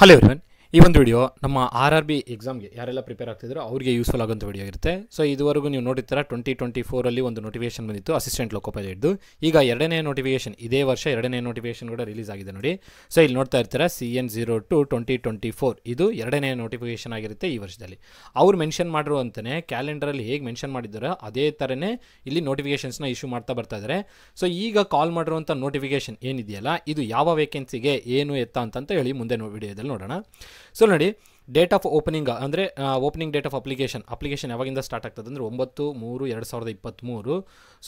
Hello everyone, ಈ ಒಂದು video ನಮ್ಮ RRB ಎಕ್ಸಾಮ್ಗೆ ಯಾರೆಲ್ಲ ಪ್ರಿಪೇರ್ ಆಗ್ತಿದ್ರು ಅವರಿಗೆ ಯೂಸ್ಫುಲ್ ಆಗೋಂಥ ವಿಡಿಯೋ ಇರುತ್ತೆ. ಸೊ ಇದುವರೆಗೂ ನೀವು ನೋಡಿರ್ತೀರ 2024 ಒಂದು ನೋಟಿಫಿಕೇಶನ್ ಬಂದಿತ್ತು ಅಸಿಸ್ಟೆಂಟ್ ಲೋಕೋ ಪೈಲಟ್ದು. ಈಗ ಎರಡನೇ ನೋಟಿಫಿಕೇಶನ್, ಇದೇ ವರ್ಷ ಎರಡನೇ ನೋಟಿಫಿಕೇಶನ್ ಕೂಡ ರಿಲೀಸ್ ಆಗಿದೆ ನೋಡಿ. ಸೊ ಇಲ್ಲಿ ನೋಡ್ತಾ ಇರ್ತೀರ CN02 2024 ಇದು ಎರಡನೇ ನೋಟಿಫಿಕೇಶನ್ ಆಗಿರುತ್ತೆ ಈ ವರ್ಷದಲ್ಲಿ. ಅವ್ರು ಮೆನ್ಷನ್ ಮಾಡಿರುವಂತನೇ ಕ್ಯಾಲೆಂಡರಲ್ಲಿ ಹೇಗೆ ಮೆನ್ಷನ್ ಮಾಡಿದ್ದಾರೋ ಅದೇ ಥರನೇ ಇಲ್ಲಿ ನೋಟಿಫಿಕೇಶನ್ಸ್ನ ಇಶ್ಯೂ ಮಾಡ್ತಾ ಬರ್ತಾ ಇದ್ದಾರೆ. ಸೊ ಈಗ ಕಾಲ್ ಮಾಡಿರುವಂಥ ನೋಟಿಫಿಕೇಶನ್ ಏನಿದೆಯಲ್ಲ ಇದು ಯಾವ ವೇಕೆನ್ಸಿಗೆ ಏನು ಎತ್ತ ಅಂತ ಹೇಳಿ ಮುಂದೆ ವಿಡಿಯೋದಲ್ಲಿ ನೋಡೋಣ. ಸೊ ನೋಡಿ, ಡೇಟ್ ಆಫ್ ಓಪನಿಂಗ್ ಅಂದರೆ ಓಪನಿಂಗ್ ಡೇಟ್ ಆಫ್ ಅಪ್ಲಿಕೇಶನ್ ಯಾವಾಗಿಂದ ಸ್ಟಾರ್ಟ್ ಆಗ್ತದೆ ಅಂದರೆ 9/3/2023.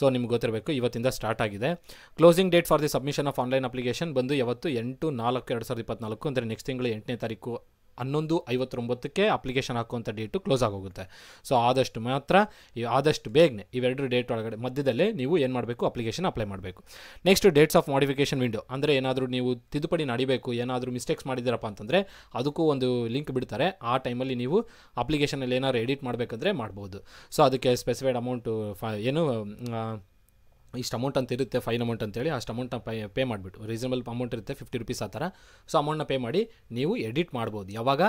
ಸೊ ನಿಮ್ಗೆ ಗೊತ್ತಿರಬೇಕು ಇವತ್ತಿಂದ ಸ್ಟಾರ್ಟ್ ಆಗಿದೆ. Closing date for the submission of online application ಬಂದು ಯಾವತ್ತು 8/4/2024 ಅಂದರೆ ನೆಕ್ಸ್ಟ್ ತಿಂಗಳು 8ನೇ ತಾರೀಕು 11:59ಕ್ಕೆ ಅಪ್ಲಿಕೇಶನ್ ಹಾಕುವಂಥ ಡೇಟು ಕ್ಲೋಸ್ ಆಗೋಗುತ್ತೆ. ಸೊ ಆದಷ್ಟು ಬೇಗನೆ ಇವೆರಡು ಡೇಟ್ ಒಳಗಡೆ ಮಧ್ಯದಲ್ಲೇ ನೀವು ಏನು ಮಾಡಬೇಕು, ಅಪ್ಲಿಕೇಶನ್ ಅಪ್ಲೈ ಮಾಡಬೇಕು. Next dates of modification window ಅಂದರೆ ಏನಾದರೂ ನೀವು ತಿದ್ದುಪಡಿ ನಡಿಬೇಕು, ಏನಾದರೂ ಮಿಸ್ಟೇಕ್ಸ್ ಮಾಡಿದ್ದೀರಪ್ಪ ಅಂತಂದರೆ ಅದಕ್ಕೂ ಒಂದು ಲಿಂಕ್ ಬಿಡ್ತಾರೆ. ಆ ಟೈಮಲ್ಲಿ ನೀವು ಅಪ್ಲಿಕೇಶನಲ್ಲಿ ಏನಾದ್ರು ಎಡಿಟ್ ಮಾಡಬೇಕಂದ್ರೆ ಮಾಡ್ಬೋದು. ಸೊ ಅದಕ್ಕೆ ಸ್ಪೆಸಿಫೈಡ್ ಅಮೌಂಟು ಇಷ್ಟು ಅಮೌಂಟ್ ಅಂತ ಇರುತ್ತೆ, ಫೈನ್ ಅಮೌಂಟ್ ಅಂತೇಳಿ ಅಷ್ಟು ಅಮೌಂಟ್ನ ಪೇ ಮಾಡಿಬಿಟ್ಟು, ರೀಸನಬಲ್ ಅಮೌಂಟ್ ಇರುತ್ತೆ 50 ರೂಪೀಸ್ ಆ ಥರ. ಸೊ ಅಮೌಂಟ್ನ ಪೇ ಮಾಡಿ ನೀವು ಎಡಿಟ್ ಮಾಡ್ಬೋದು ಯಾವಾಗ,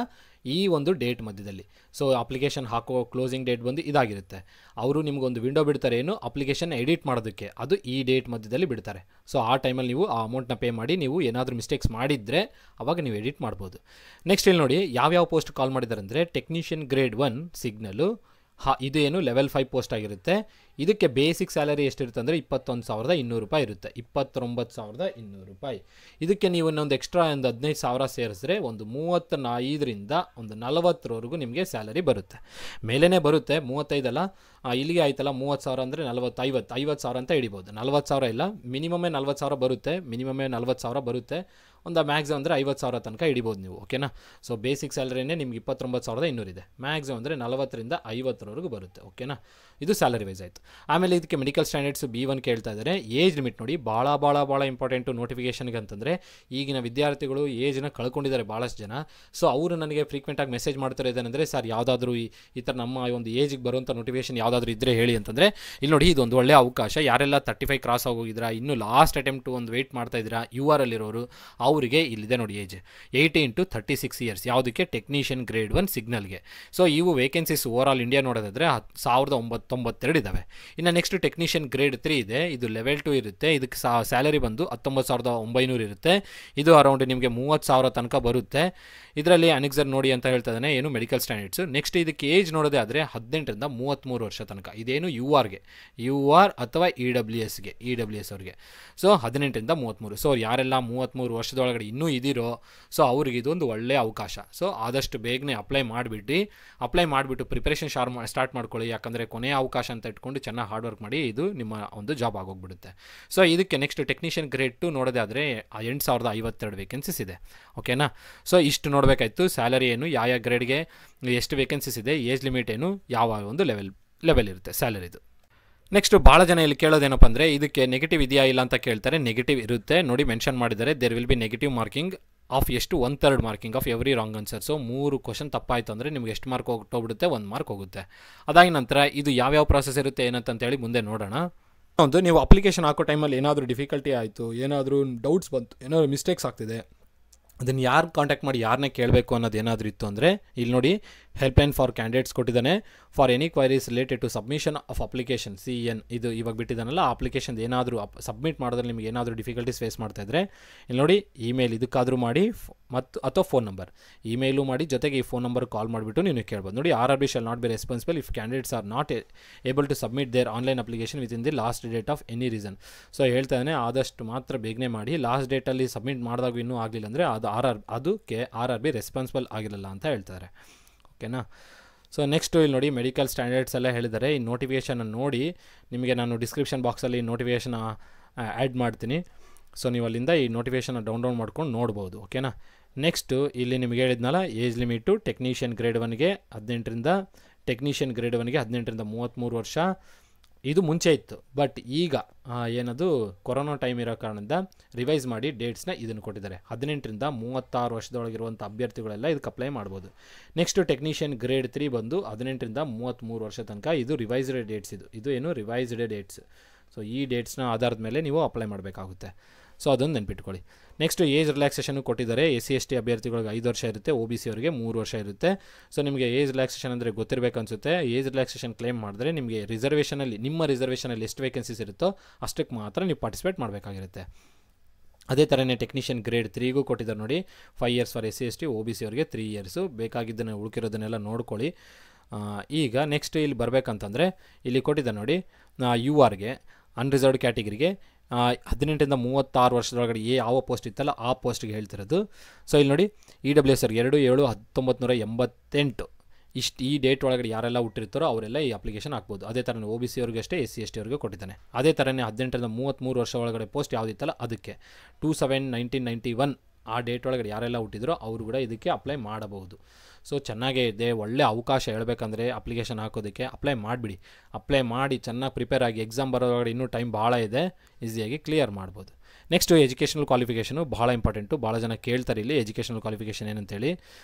ಈ ಒಂದು ಡೇಟ್ ಮಧ್ಯದಲ್ಲಿ. ಸೊ ಅಪ್ಲಿಕೇಶನ್ ಹಾಕೋ ಕ್ಲೋಸಿಂಗ್ ಡೇಟ್ ಬಂದು ಇದಾಗಿರುತ್ತೆ. ಅವರು ನಿಮಗೊಂದು ವಿಂಡೋ ಬಿಡ್ತಾರೆ ಏನು ಅಪ್ಲಿಕೇಶನ್ ಎಡಿಟ್ ಮಾಡೋದಕ್ಕೆ, ಅದು ಈ ಡೇಟ್ ಮಧ್ಯದಲ್ಲಿ ಬಿಡ್ತಾರೆ. ಸೊ ಆ ಟೈಮಲ್ಲಿ ನೀವು ಆ ಅಮೌಂಟ್ನ ಪೇ ಮಾಡಿ ನೀವು ಏನಾದರೂ ಮಿಸ್ಟೇಕ್ಸ್ ಮಾಡಿದರೆ ಅವಾಗ ನೀವು ಎಡಿಟ್ ಮಾಡ್ಬೋದು. ನೆಕ್ಸ್ಟ್ ಇಲ್ಲಿ ನೋಡಿ ಯಾವ್ಯಾವ ಪೋಸ್ಟ್ ಕಾಲ್ ಮಾಡಿದ್ದಾರೆ ಅಂದರೆ ಟೆಕ್ನಿಷಿಯನ್ ಗ್ರೇಡ್ 1 ಸಿಗ್ನಲ್ಲು, ಇದು ಏನು ಲೆವೆಲ್ 5 ಪೋಸ್ಟ್ ಆಗಿರುತ್ತೆ. ಇದಕ್ಕೆ ಬೇಸಿಕ್ ಸ್ಯಾಲರಿ ಎಷ್ಟಿರುತ್ತೆ ಅಂದರೆ 21,200 ರೂಪಾಯಿ ಇರುತ್ತೆ, 29,200 ರೂಪಾಯಿ. ಇದಕ್ಕೆ ನೀವು ಇನ್ನೊಂದು ಎಕ್ಸ್ಟ್ರಾ ಒಂದು 15,000 ಸೇರಿಸಿದ್ರೆ ಒಂದು 35ರಿಂದ ಒಂದು 40ವರೆಗೂ ನಿಮಗೆ ಸ್ಯಾಲರಿ ಬರುತ್ತೆ. ಮೇಲೇ ಬರುತ್ತೆ 35 ಅಲ್ಲ, ಇಲ್ಲಿಗೆ ಆಯ್ತಲ್ಲ 30,000 ಅಂದರೆ 50,000 ಅಂತ ಹಿಡಿಬೋದು. 40,000 ಇಲ್ಲ, ಮಿನಿಮಮ್ಮೇ 40,000 ಬರುತ್ತೆ, ಮಿನಿಮಮ್ಮೇ 40,000 ಬರುತ್ತೆ. ಒಂದು ಮ್ಯಾಕ್ಸಿಮಮ್ ಅಂದರೆ 50,000 ತನಕ ಹಿಡಿಬೋದು ನೀವು, ಓಕೆನಾ. ಸೊ ಬೇಸಿಕ್ ಸ್ಯಾಲರಿನೇ ನಿಮ್ಗೆ 29,200 ಇದೆ, ಮ್ಯಾಕ್ಸಿಮಮ್ ಅಂದರೆ 40ರಿಂದ 50ವರೆಗೂ ಬರುತ್ತೆ, ಓಕೆನಾ. ಇದು ಸ್ಯಾಲರಿ ವೈಸ್ ಆಯಿತು. ಆಮೇಲೆ ಇದಕ್ಕೆ ಮೆಡಿಕಲ್ ಸ್ಟ್ಯಾಂಡರ್ಡ್ಸ್ B1 ಕೇಳ್ತಾ ಇದ್ದಾರೆ. ಏಜ್ ಲಿಮಿಟ್ ನೋಡಿ ಭಾಳ ಇಂಪಾರ್ಟೆಂಟು ನೋಟಿಫಿಕೇಷನ್ಗೆ ಅಂತಂದರೆ ಈಗಿನ ವಿದ್ಯಾರ್ಥಿಗಳು ಏಜ್ನ ಕಳ್ಕೊಂಡಿದ್ದಾರೆ ಭಾಳಷ್ಟು ಜನ. ಸೊ ಅವರು ನನಗೆ ಫ್ರೀಕ್ವೆಂಟಾಗಿ ಮೆಸೇಜ್ ಮಾಡ್ತಾರೆ ಏನಂದರೆ ಸರ್ ಯಾವುದಾದ್ರೂ ಈ ಥರ ನಮ್ಮ ಒಂದು ಏಜಿಗೆ ಬರುವಂಥ ನೋಟಿಫಿಕೇಷನ್ ಯಾವುದಾದ್ರೂ ಇದ್ದರೆ ಹೇಳಿ ಅಂತಂದರೆ ಇಲ್ಲಿ ನೋಡಿ ಇದೊಂದು ಒಳ್ಳೆಯ ಅವಕಾಶ. ಯಾರೆಲ್ಲ 35 ಕ್ರಾಸ್ ಆಗೋಗಿದ್ದೀರಾ, ಇನ್ನೂ ಲಾಸ್ಟ್ ಅಟೆಂಪ್ಟು ಒಂದು ವೆಯ್ಟ್ ಮಾಡ್ತಾ ಇದ್ದೀರಾ UR ಅಲ್ಲಿರೋರು, ಅವರಿಗೆ ಇಲ್ಲಿದೆ ನೋಡಿ ಏಜ್ 18 to 36 ಇಯರ್ಸ್. ಯಾವುದಕ್ಕೆ ಟೆಕ್ನಿಷಿಯನ್ ಗ್ರೇಡ್ 1 ಸಿಗ್ನಲ್ಗೆ. ಸೊ ಇವು ವೇಕೆನ್ಸೀಸ್ ಓವರ್ ಆಲ್ ಇಂಡಿಯಾ ನೋಡೋದಾದರೆ 1,992 ಇದ್ದಾವೆ. ಇನ್ನು ನೆಕ್ಸ್ಟ್ ಟೆಕ್ನಿಷಿಯನ್ ಗ್ರೇಡ್ 3 ಇದೆ, ಇದು ಲೆವೆಲ್ 2 ಇರುತ್ತೆ. ಇದಕ್ಕೆ ಸ್ಯಾಲರಿ ಬಂದು 19,900 ಇರುತ್ತೆ. ಇದು ಅರೌಂಡ್ ನಿಮಗೆ 30,000 ತನಕ ಬರುತ್ತೆ. ಇದರಲ್ಲಿ ಅನೆಕ್ಸರ್ ನೋಡಿ ಅಂತ ಹೇಳ್ತಾ ಇದ್ದಾನೆ ಏನು ಮೆಡಿಕಲ್ ಸ್ಟ್ಯಾಂಡರ್ಡ್ಸು. ನೆಕ್ಸ್ಟ್ ಇದಕ್ಕೆ ಏಜ್ ನೋಡೋದೇ ಆದರೆ 18ರಿಂದ 33 ವರ್ಷ ತನಕ. ಇದೇನು UR ಅಥವಾ EWS ಅವ್ರಿಗೆ. ಸೊ 18ರಿಂದ 33. ಸೊ ಯಾರೆಲ್ಲ 33 ವರ್ಷದೊಳಗಡೆ ಇನ್ನೂ ಇದ್ದೀರೋ ಸೊ ಅವ್ರಿಗೆ ಇದೊಂದು ಒಳ್ಳೆಯ ಅವಕಾಶ. ಸೊ ಆದಷ್ಟು ಬೇಗನೆ ಅಪ್ಲೈ ಮಾಡಿಬಿಟ್ಟು ಪ್ರಿಪ್ರೇಷನ್ ಸ್ಟಾರ್ಟ್ ಮಾಡ್ಕೊಳ್ಳಿ. ಯಾಕಂದರೆ ಕೊನೆಯ ಅವಕಾಶ ಅಂತ ಇಟ್ಕೊಂಡು ಚೆನ್ನಾಗಿ ಹಾರ್ಡ್ ವರ್ಕ್ ಮಾಡಿ, ಇದು ನಿಮ್ಮ ಒಂದು ಜಾಬ್ ಆಗೋಗ್ಬಿಡುತ್ತೆ. ಸೊ ಇದಕ್ಕೆ ನೆಕ್ಸ್ಟ್ ಟೆಕ್ನಿಷಿಯನ್ ಗ್ರೇಡ್ 2 ನೋಡೋದೇ ಆದರೆ 8,052 ವೇಕೆನ್ಸೀಸ್ ಇದೆ, ಓಕೆನಾ. ಸೊ ಇಷ್ಟು ನೋಡಬೇಕಾಯ್ತು. ಸ್ಯಾಲರಿ ಏನು, ಯಾವ ಗ್ರೇಡ್ಗೆ ಎಷ್ಟು ವೇಕೆನ್ಸೀಸ್ ಇದೆ, ಏಜ್ ಲಿಮಿಟ್ ಏನು, ಯಾವ ಒಂದು ಲೆವೆಲ್ ಇರುತ್ತೆ ಸ್ಯಾಲರಿದು. ನೆಕ್ಸ್ಟ್ ಭಾಳ ಜನ ಇಲ್ಲಿ ಕೇಳೋದೇನಪ್ಪ ಅಂದರೆ ಇದಕ್ಕೆ ನೆಗೆಟಿವ್ ಇದೆಯಾ ಇಲ್ಲ ಅಂತ ಕೇಳ್ತಾರೆ. ನೆಗೆಟಿವ್ ಇರುತ್ತೆ ನೋಡಿ, ಮೆನ್ಷನ್ ಮಾಡಿದ್ದಾರೆ. There will be negative marking of ಎಷ್ಟು 1/3 marking of every wrong answer. So 3 question ತಪ್ಪಾಯಿತು ಅಂದರೆ ನಿಮ್ಗೆ ಎಷ್ಟು ಮಾರ್ಕ್ ಹೋಗ್ಬಿಡುತ್ತೆ, 1 ಮಾರ್ಕ್ ಹೋಗುತ್ತೆ. ಅದಾಗಿ ನಂತರ ಇದು ಯಾವ್ಯಾವ ಪ್ರಾಸೆಸ್ ಇರುತ್ತೆ ಏನಂತೇಳಿ ಮುಂದೆ ನೋಡೋಣ. ಒಂದು ನೀವು ಅಪ್ಲಿಕೇಶನ್ ಹಾಕೋ ಟೈಮಲ್ಲಿ ಏನಾದರೂ ಡಿಫಿಕಲ್ಟಿ ಆಯಿತು, ಏನಾದರೂ ಡೌಟ್ಸ್ ಬಂತು, ಏನಾದರೂ ಮಿಸ್ಟೇಕ್ಸ್ ಆಗ್ತಿದೆ, ಅದನ್ನು ಯಾರು ಕಾಂಟ್ಯಾಕ್ಟ್ ಮಾಡಿ ಯಾರನ್ನೇ ಕೇಳಬೇಕು ಅನ್ನೋದು ಏನಾದರೂ ಇತ್ತು ಅಂದರೆ ಇಲ್ಲಿ ನೋಡಿ ಹೆಲ್ಪ್ಲೈನ್ ಫಾರ್ ಕ್ಯಾಂಡಿಡೇಟ್ಸ್ ಕೊಟ್ಟಿದ್ದಾನೆ. For any queries related to submission of application CN ಇದು ಇವಾಗ ಬಿಟ್ಟಿದ್ದಾನಲ್ಲ, ಅಪ್ಲಿಕೇಶನ್ ಏನಾದರೂ ಸಬ್ಮಿಟ್ ಮಾಡಿದ್ರೆ ನಿಮಗೆ ಏನಾದರೂ ಡಿಫಿಕಲ್ಟೀಸ್ ಫೇಸ್ ಮಾಡ್ತಾ ಇದ್ದರೆ ಇಲ್ಲಿ ನೋಡಿ ಇಮೇಲ್ ಇದಕ್ಕಾದರೂ ಮಾಡಿ ಅಥವಾ ಫೋನ್ ನಂಬರ್ ಇಮೇಲು ಮಾಡಿ, ಜೊತೆಗೆ ಈ ಫೋನ್ ನಂಬರ್ ಕಾಲ್ ಮಾಡಿಬಿಟ್ಟು ನೀವು ಕೇಳ್ಬೋದು. ನೋಡಿ RRB shall not be responsible if candidates are not able to submit their online application within the last date of any reason. So ಹೇಳ್ತಾನೆ ಆದಷ್ಟು ಮಾತ್ರ ಬೇಗನೆ ಮಾಡಿ. ಲಾಸ್ಟ್ ಡೇಟಲ್ಲಿ ಸಬ್ಮಿಟ್ ಮಾಡಿದಾಗ ಇನ್ನೂ ಆಗಲಿಲ್ಲ ಅಂದರೆ ಅದಕ್ಕೆ RRB ರೆಸ್ಪಾನ್ಸಿಬಲ್ ಆಗಿರಲ್ಲ ಅಂತ ಹೇಳ್ತಾರೆ, ಓಕೆನಾ. ಸೊ ನೆಕ್ಸ್ಟು ಇಲ್ಲಿ ನೋಡಿ ಮೆಡಿಕಲ್ ಸ್ಟ್ಯಾಂಡರ್ಡ್ಸ್ ಎಲ್ಲ ಹೇಳಿದ್ದಾರೆ. ಈ ನೋಟಿಫಿಕೇಷನ್ ನೋಡಿ ನಿಮಗೆ ನಾನು ಡಿಸ್ಕ್ರಿಪ್ಷನ್ ಬಾಕ್ಸಲ್ಲಿ ನೋಟಿಫಿಕೇಷನ್ ಆ್ಯಡ್ ಮಾಡ್ತೀನಿ. ಸೊ ನೀವು ಅಲ್ಲಿಂದ ಈ ನೋಟಿಫಿಕೇಷನ್ ಡೌನ್ಲೋಡ್ ಮಾಡ್ಕೊಂಡು ನೋಡ್ಬೋದು, ಓಕೆನಾ. ನೆಕ್ಸ್ಟು ಇಲ್ಲಿ ನಿಮಗೆ ಹೇಳಿದ್ನಲ್ಲ ಏಜ್ ಲಿಮಿಟು ಟೆಕ್ನಿಷಿಯನ್ ಗ್ರೇಡ್ 1ಗೆ 18ರಿಂದ 33 ವರ್ಷ. ಇದು ಮುಂಚೆ ಇತ್ತು, ಬಟ್ ಈಗ ಏನದು ಕೊರೋನಾ ಟೈಮ್ ಇರೋ ಕಾರಣದಿಂದ ರಿವೈಸ್ ಮಾಡಿ ಡೇಟ್ಸ್ನ ಇದನ್ನು ಕೊಟ್ಟಿದ್ದಾರೆ. 18ರಿಂದ 36 ವರ್ಷದೊಳಗಿರುವಂಥ ಅಭ್ಯರ್ಥಿಗಳೆಲ್ಲ ಇದಕ್ಕೆ ಅಪ್ಲೈ ಮಾಡ್ಬೋದು. ನೆಕ್ಸ್ಟು ಟೆಕ್ನಿಷಿಯನ್ ಗ್ರೇಡ್ 3 ಬಂದು 18ರಿಂದ 33 ವರ್ಷ ತನಕ. ಇದು ರಿವೈಸ್ಡ್ ಡೇಟ್ಸ್, ಇದು ಏನು ರಿವೈಸ್ಡ್ ಡೇಟ್ಸ್. ಸೊ ಈ ಡೇಟ್ಸ್ನ ಆಧಾರದ ಮೇಲೆ ನೀವು ಅಪ್ಲೈ ಮಾಡಬೇಕಾಗುತ್ತೆ. ಸೊ ಅದೊಂದು ನೆನ್ಪಿಟ್ಕೊಳ್ಳಿ. ನೆಕ್ಸ್ಟ್ ಏಜ್ ರಿಲ್ಯಾಕ್ಸೇಷನ್ ಕೊಟ್ಟಿದ್ದಾರೆ. SC/ST ಅಭ್ಯರ್ಥಿಗಳಿಗೆ 5 ವರ್ಷ ಇರುತ್ತೆ, OBC ಅವರಿಗೆ 3 ವರ್ಷ ಇರುತ್ತೆ. ಸೊ ನಿಮಗೆ ಏಜ್ ರಿಲ್ಯಾಕ್ಸೇಷನ್ ಅಂದರೆ ಗೊತ್ತಿರಬೇಕು ಅನಿಸುತ್ತೆ. ಏಜ್ ರಿಲ್ಯಾಕ್ಸೇಷನ್ ಕ್ಲೇಮ್ ಮಾಡಿದ್ರೆ ನಿಮಗೆ ರಿಸರ್ವೇಷನಲ್ಲಿ, ನಿಮ್ಮ ರಿಸರ್ವೇಷನಲ್ಲಿ ಎಷ್ಟು ವೇಕೆನ್ಸೀಸ್ ಇರುತ್ತೋ ಅಷ್ಟಕ್ಕೆ ಮಾತ್ರ ನೀವು ಪಾರ್ಟಿಸಿಪೇಟ್ ಮಾಡಬೇಕಾಗಿರುತ್ತೆ. ಅದೇ ಥರನೇ ಟೆಕ್ನಿಷಿಯನ್ ಗ್ರೇಡ್ 3ಗೂ ಕೊಟ್ಟಿದ್ದಾರೆ ನೋಡಿ. 5 ಇಯರ್ಸ್ ಫಾರ್ SC/ST, OBC ಅವರಿಗೆ 3 ಇಯರ್ಸು. ಬೇಕಾಗಿದ್ದನ್ನು ಉಳ್ಕಿರೋದನ್ನೆಲ್ಲ ನೋಡ್ಕೊಳ್ಳಿ. ಈಗ ನೆಕ್ಸ್ಟ್ ಇಲ್ಲಿ ಬರಬೇಕಂತಂದರೆ ಇಲ್ಲಿ ಕೊಟ್ಟಿದ್ದಾರೆ ನೋಡಿ, URಗೆ ಅನ್ರಿಸರ್ವ್ಡ್ ಕ್ಯಾಟಗಿರಿಗೆ 18 ಇಂದ 36 ವರ್ಷದೊಳಗಡೆ ಯಾವ ಪೋಸ್ಟ್ ಇತ್ತಲ್ಲ ಆ ಪೋಸ್ಟ್ಗೆ ಹೇಳ್ತಿರೋದು. ಸೊ ಇಲ್ಲಿ ನೋಡಿ, EWS 2/7/1988 ಈ ಡೇಟ್ ಒಳಗಡೆ ಯಾರೆಲ್ಲ ಹುಟ್ಟಿರ್ತಾರೋ ಅವರೆಲ್ಲ ಈ ಅಪ್ಲಿಕೇಶನ್ ಹಾಕ್ಬೋದು. ಅದೇ ಥರನೇ OBC ಅವ್ರಿಗೆ ಅಷ್ಟೇ, SC/ST ಅವ್ರಿಗೆ ಕೊಟ್ಟಿದ್ದಾನೆ. ಅದೇ ಥರನೇ 18 ಇಂದ 33 ವರ್ಷ ಒಳಗಡೆ ಪೋಸ್ಟ್ ಯಾವುದಿತ್ತಲ್ಲ ಅದಕ್ಕೆ 2/7/1991 ಆ ಡೇಟ್ ಒಳಗಡೆ ಯಾರೆಲ್ಲ ಹುಟ್ಟಿದ್ರೋ ಅವರು ಕೂಡ ಇದಕ್ಕೆ ಅಪ್ಲೈ ಮಾಡಬಹುದು. ಸೊ ಚೆನ್ನಾಗೇ ಇದೆ, ಒಳ್ಳೆ ಅವಕಾಶ ಹೇಳಬೇಕಂದ್ರೆ ಅಪ್ಲಿಕೇಶನ್ ಹಾಕೋದಕ್ಕೆ. ಅಪ್ಲೈ ಮಾಡಿಬಿಡಿ. ಅಪ್ಲೈ ಮಾಡಿ ಚೆನ್ನಾಗಿ ಪ್ರಿಪೇರ್ ಆಗಿ, ಎಕ್ಸಾಮ್ ಬರೋದ್ರೊಳಗಡೆ ಇನ್ನೂ ಟೈಮ್ ಭಾಳ ಇದೆ, ಈಸಿಯಾಗಿ ಕ್ಲಿಯರ್ ಮಾಡ್ಬೋದು. ನೆಕ್ಸ್ಟು ಎಜುಕೇಷನಲ್ ಕ್ವಾಲಿಫಿಕೇಷನು ಭಾಳ ಇಂಪಾರ್ಟೆಂಟು. ಭಾಳ ಜನ ಕೇಳ್ತಾರೆ ಇಲ್ಲಿ ಎಜುಕೇಷನಲ್ ಕ್ವಾಲಿಫಿಕೇಷನ್ ಏನಂತೇಳಿ.